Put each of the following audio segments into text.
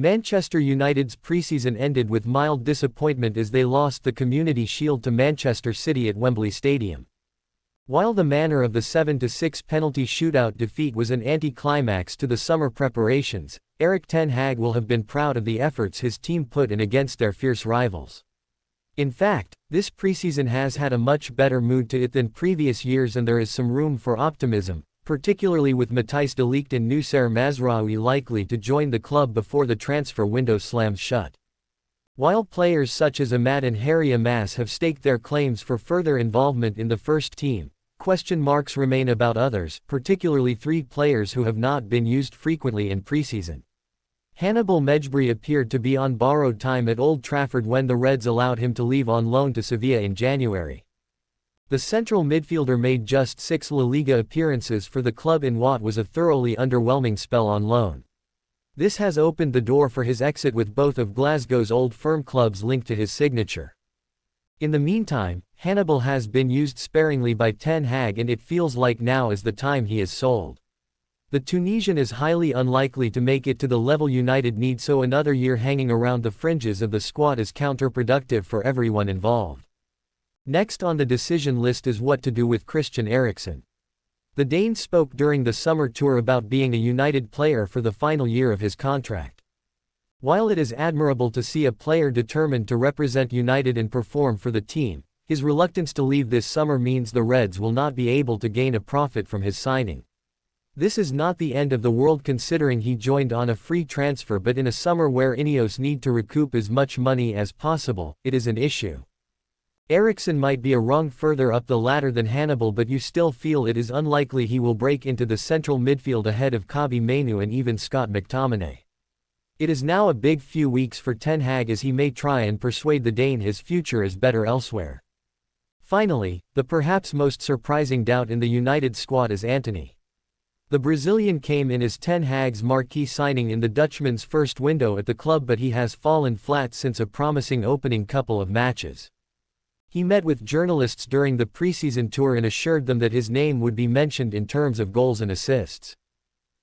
Manchester United's pre-season ended with mild disappointment as they lost the Community Shield to Manchester City at Wembley Stadium. While the manner of the 7-6 penalty shootout defeat was an anti-climax to the summer preparations, Erik ten Hag will have been proud of the efforts his team put in against their fierce rivals. In fact, this preseason has had a much better mood to it than previous years, and there is some room for optimism, particularly with Matthijs de Ligt and Ligt And Mazaroui likely to join the club before the transfer window slams shut. While players such as Ahmad and Harry Amas have staked their claims for further involvement in the first team, question marks remain about others, particularly three players who have not been used frequently in preseason. Hannibal Mejbri appeared to be on borrowed time at Old Trafford when the Reds allowed him to leave on loan to Sevilla in January. The central midfielder made just 6 La Liga appearances for the club in what was a thoroughly underwhelming spell on loan. This has opened the door for his exit, with both of Glasgow's old firm clubs linked to his signature. In the meantime, Hannibal has been used sparingly by Ten Hag, and it feels like now is the time he is sold. The Tunisian is highly unlikely to make it to the level United need, so another year hanging around the fringes of the squad is counterproductive for everyone involved. Next on the decision list is what to do with Christian Eriksen. The Dane spoke during the summer tour about being a United player for the final year of his contract. While it is admirable to see a player determined to represent United and perform for the team, his reluctance to leave this summer means the Reds will not be able to gain a profit from his signing. This is not the end of the world considering he joined on a free transfer, but in a summer where Ineos need to recoup as much money as possible, it is an issue. Eriksen might be a rung further up the ladder than Hannibal, but you still feel it is unlikely he will break into the central midfield ahead of Kobbie Mainoo and even Scott McTominay. It is now a big few weeks for Ten Hag as he may try and persuade the Dane his future is better elsewhere. Finally, the perhaps most surprising doubt in the United squad is Antony. The Brazilian came in as Ten Hag's marquee signing in the Dutchman's first window at the club, but he has fallen flat since a promising opening couple of matches. He met with journalists during the preseason tour and assured them that his name would be mentioned in terms of goals and assists.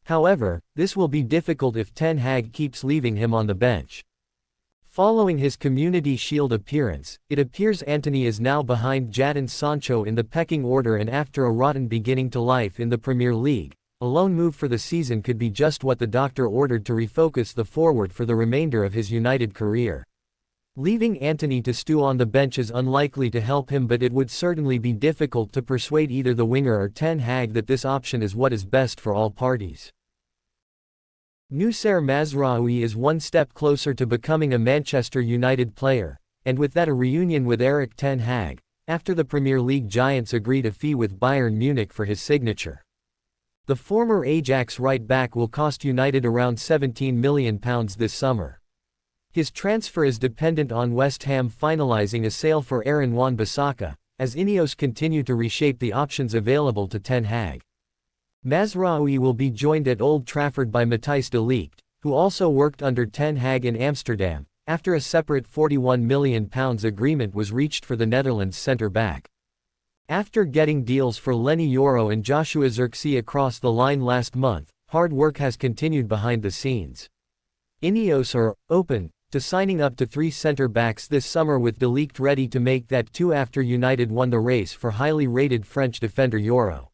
However, this will be difficult if Ten Hag keeps leaving him on the bench. Following his Community Shield appearance, it appears Antony is now behind Jadon Sancho in the pecking order, and after a rotten beginning to life in the Premier League, a loan move for the season could be just what the doctor ordered to refocus the forward for the remainder of his United career. Leaving Antony to stew on the bench is unlikely to help him, but it would certainly be difficult to persuade either the winger or Ten Hag that this option is what is best for all parties. Ligt And Mazaroui is one step closer to becoming a Manchester United player, and with that a reunion with Erik ten Hag, after the Premier League giants agreed a fee with Bayern Munich for his signature. The former Ajax right-back will cost United around £17 million this summer. His transfer is dependent on West Ham finalising a sale for Aaron Wan-Bissaka, as Ineos continue to reshape the options available to Ten Hag. Mazaroui will be joined at Old Trafford by Matthijs de Ligt, who also worked under Ten Hag in Amsterdam, after a separate £41 million agreement was reached for the Netherlands centre-back. After getting deals for Lenny Yoro and Joshua Zirkzee across the line last month, hard work has continued behind the scenes. Ineos are open to signing up to 3 centre-backs this summer, with de Ligt ready to make that 2 after United won the race for highly rated French defender Yoro.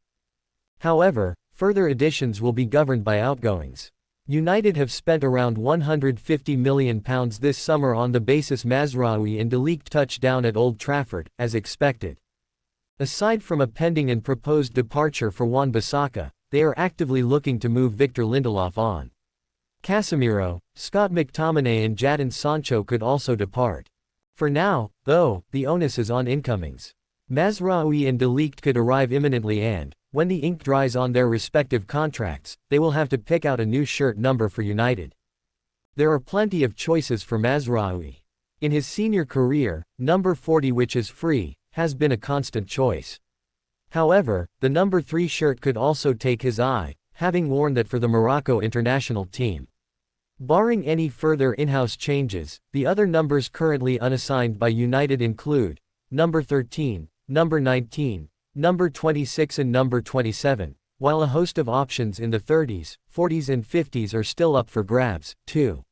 However, further additions will be governed by outgoings. United have spent around £150 million this summer on the basis Mazaroui and de Ligt touch down at Old Trafford, as expected. Aside from a pending and proposed departure for Wan-Bissaka, they are actively looking to move Victor Lindelof on. Casemiro, Scott McTominay and Jadon Sancho could also depart. For now, though, the onus is on incomings. Mazaroui and de Ligt could arrive imminently, and, when the ink dries on their respective contracts, they will have to pick out a new shirt number for United. There are plenty of choices for Mazaroui. In his senior career, number 40, which is free, has been a constant choice. However, the number 3 shirt could also take his eye, having worn that for the Morocco international team. Barring any further in-house changes, the other numbers currently unassigned by United include number 13, number 19, number 26 and number 27, while a host of options in the 30s, 40s and 50s are still up for grabs, too.